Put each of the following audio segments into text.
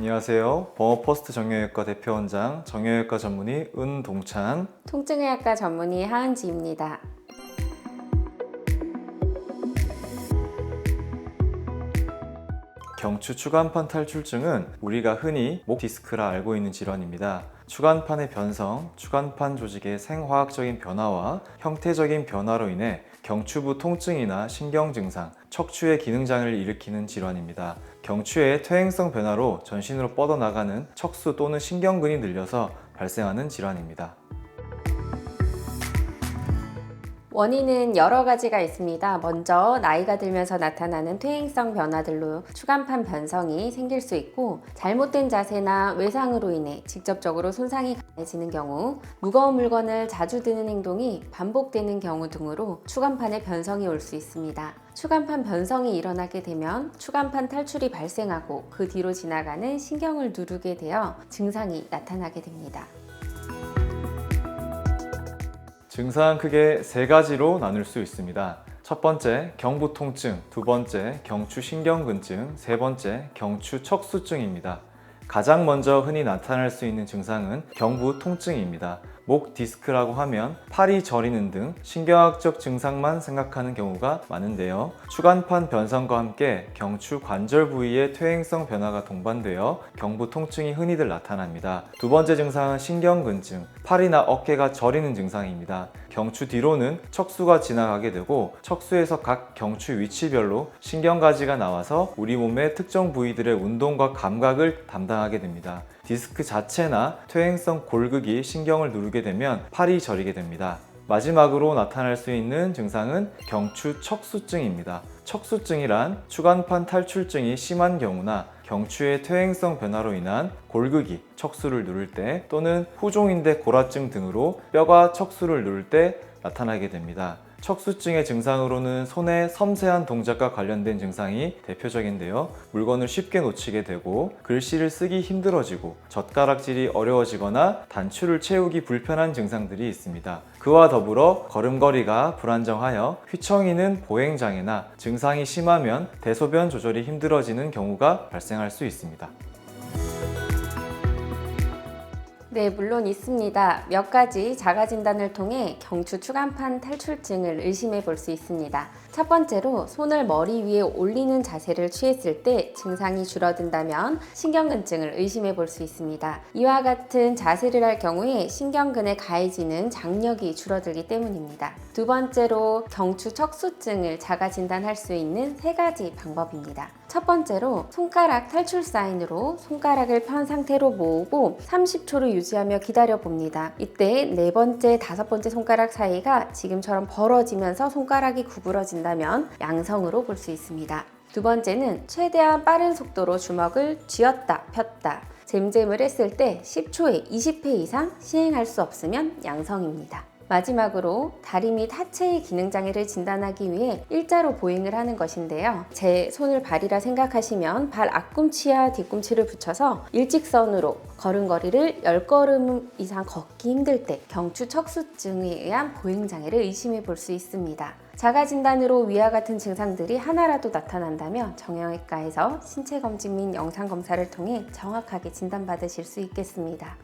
안녕하세요. 범어퍼스트 정형외과 대표원장 정형외과 전문의 은동찬. 통증의학과 전문의 하은지입니다. 경추 추간판 탈출증은 우리가 흔히 목 디스크라 알고 있는 질환입니다. 추간판의 변성, 추간판 조직의 생화학적인 변화와 형태적인 변화로 인해 경추부 통증이나 신경 증상, 척추의 기능장애를 일으키는 질환입니다. 경추의 퇴행성 변화로 전신으로 뻗어나가는 척수 또는 신경근이 늘려서 발생하는 질환입니다. 원인은 여러 가지가 있습니다. 먼저 나이가 들면서 나타나는 퇴행성 변화들로 추간판 변성이 생길 수 있고, 잘못된 자세나 외상으로 인해 직접적으로 손상이 가해지는 경우, 무거운 물건을 자주 드는 행동이 반복되는 경우 등으로 추간판에 변성이 올 수 있습니다. 추간판 변성이 일어나게 되면 추간판 탈출이 발생하고 그 뒤로 지나가는 신경을 누르게 되어 증상이 나타나게 됩니다. 증상은 크게 세 가지로 나눌 수 있습니다. 첫 번째, 경부 통증, 두 번째, 경추 신경근증, 세 번째, 경추 척수증입니다. 가장 먼저 흔히 나타날 수 있는 증상은 경부 통증입니다. 목 디스크라고 하면 팔이 저리는 등 신경학적 증상만 생각하는 경우가 많은데요. 추간판 변성과 함께 경추 관절 부위의 퇴행성 변화가 동반되어 경부 통증이 흔히들 나타납니다. 두 번째 증상은 신경근증, 팔이나 어깨가 저리는 증상입니다. 경추 뒤로는 척수가 지나가게 되고 척수에서 각 경추 위치별로 신경가지가 나와서 우리 몸의 특정 부위들의 운동과 감각을 담당하게 됩니다. 디스크 자체나 퇴행성 골극이 신경을 누르게 되면 팔이 저리게 됩니다. 마지막으로 나타날 수 있는 증상은 경추 척수증입니다. 척수증이란 추간판 탈출증이 심한 경우나 경추의 퇴행성 변화로 인한 골극이 척수를 누를 때 또는 후종인대 골화증 등으로 뼈가 척수를 누를 때 나타나게 됩니다. 척수증의 증상으로는 손의 섬세한 동작과 관련된 증상이 대표적인데요. 물건을 쉽게 놓치게 되고 글씨를 쓰기 힘들어지고 젓가락질이 어려워지거나 단추를 채우기 불편한 증상들이 있습니다. 그와 더불어 걸음걸이가 불안정하여 휘청이는 보행장애나 증상이 심하면 대소변 조절이 힘들어지는 경우가 발생할 수 있습니다. 네, 물론 있습니다. 몇 가지 자가 진단을 통해 경추 추간판 탈출증을 의심해 볼 수 있습니다. 첫 번째로 손을 머리 위에 올리는 자세를 취했을 때 증상이 줄어든다면 신경근증을 의심해 볼 수 있습니다. 이와 같은 자세를 할 경우에 신경근에 가해지는 장력이 줄어들기 때문입니다. 두 번째로 경추 척수증을 자가 진단할 수 있는 세 가지 방법입니다. 첫 번째로 손가락 탈출 사인으로 손가락을 편 상태로 모으고 30초를 유지하며 기다려 봅니다. 이때 네 번째, 다섯 번째 손가락 사이가 지금처럼 벌어지면서 손가락이 구부러진다면 양성으로 볼 수 있습니다. 두 번째는 최대한 빠른 속도로 주먹을 쥐었다 폈다 잼잼을 했을 때 10초에 20회 이상 시행할 수 없으면 양성입니다. 마지막으로 다리 및 하체의 기능장애를 진단하기 위해 일자로 보행을 하는 것인데요. 제 손을 발이라 생각하시면 발 앞꿈치와 뒤꿈치를 붙여서 일직선으로 걸음걸이를 10걸음 이상 걷기 힘들 때 경추 척수증에 의한 보행장애를 의심해 볼 수 있습니다. 자가진단으로 위와 같은 증상들이 하나라도 나타난다면 정형외과에서 신체검진 및 영상검사를 통해 정확하게 진단받으실 수 있겠습니다.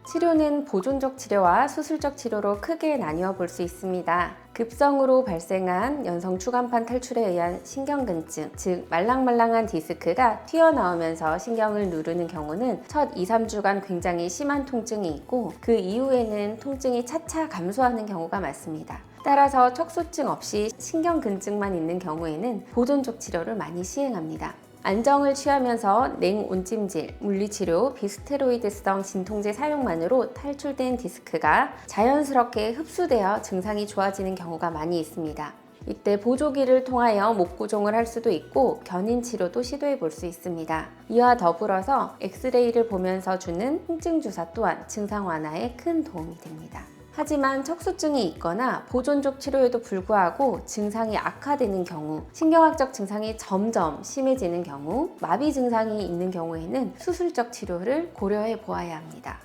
치료는 보존적 치료와 수술적 치료로 크게 나뉘어 볼 수 있습니다. 급성으로 발생한 연성 추간판 탈출에 의한 신경근증, 즉 말랑말랑한 디스크가 튀어나오면서 신경을 누르는 경우는 첫 2, 3주간 굉장히 심한 통증이 있고 그 이후에는 통증이 차차 감소하는 경우가 많습니다. 따라서 척수증 없이 신경근증만 있는 경우에는 보존적 치료를 많이 시행합니다. 안정을 취하면서 냉온찜질, 물리치료, 비스테로이드성 진통제 사용만으로 탈출된 디스크가 자연스럽게 흡수되어 증상이 좋아지는 경우가 많이 있습니다. 이때 보조기를 통하여 목 고정을 할 수도 있고 견인 치료도 시도해 볼 수 있습니다. 이와 더불어서 엑스레이를 보면서 주는 통증 주사 또한 증상 완화에 큰 도움이 됩니다. 하지만 척수증이 있거나 보존적 치료에도 불구하고 증상이 악화되는 경우, 신경학적 증상이 점점 심해지는 경우, 마비 증상이 있는 경우에는 수술적 치료를 고려해 보아야 합니다.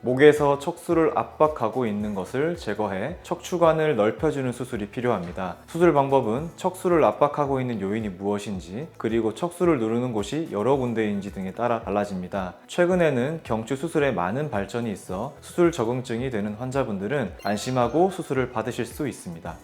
목에서 척수를 압박하고 있는 것을 제거해 척추관을 넓혀주는 수술이 필요합니다. 수술 방법은 척수를 압박하고 있는 요인이 무엇인지, 그리고 척수를 누르는 곳이 여러 군데인지 등에 따라 달라집니다. 최근에는 경추 수술에 많은 발전이 있어 수술 적응증이 되는 환자분들은 안심하고 수술을 받으실 수 있습니다.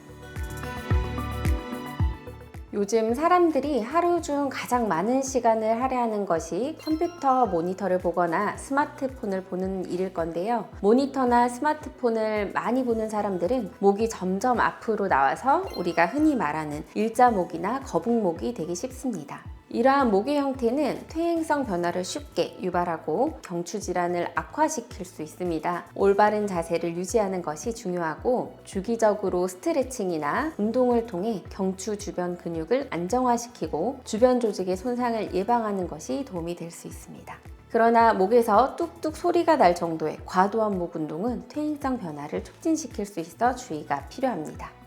요즘 사람들이 하루 중 가장 많은 시간을 할애하는 것이 컴퓨터 모니터를 보거나 스마트폰을 보는 일일 건데요. 모니터나 스마트폰을 많이 보는 사람들은 목이 점점 앞으로 나와서 우리가 흔히 말하는 일자목이나 거북목이 되기 쉽습니다. 이러한 목의 형태는 퇴행성 변화를 쉽게 유발하고 경추 질환을 악화시킬 수 있습니다. 올바른 자세를 유지하는 것이 중요하고, 주기적으로 스트레칭이나 운동을 통해 경추 주변 근육을 안정화시키고 주변 조직의 손상을 예방하는 것이 도움이 될 수 있습니다. 그러나 목에서 뚝뚝 소리가 날 정도의 과도한 목 운동은 퇴행성 변화를 촉진시킬 수 있어 주의가 필요합니다.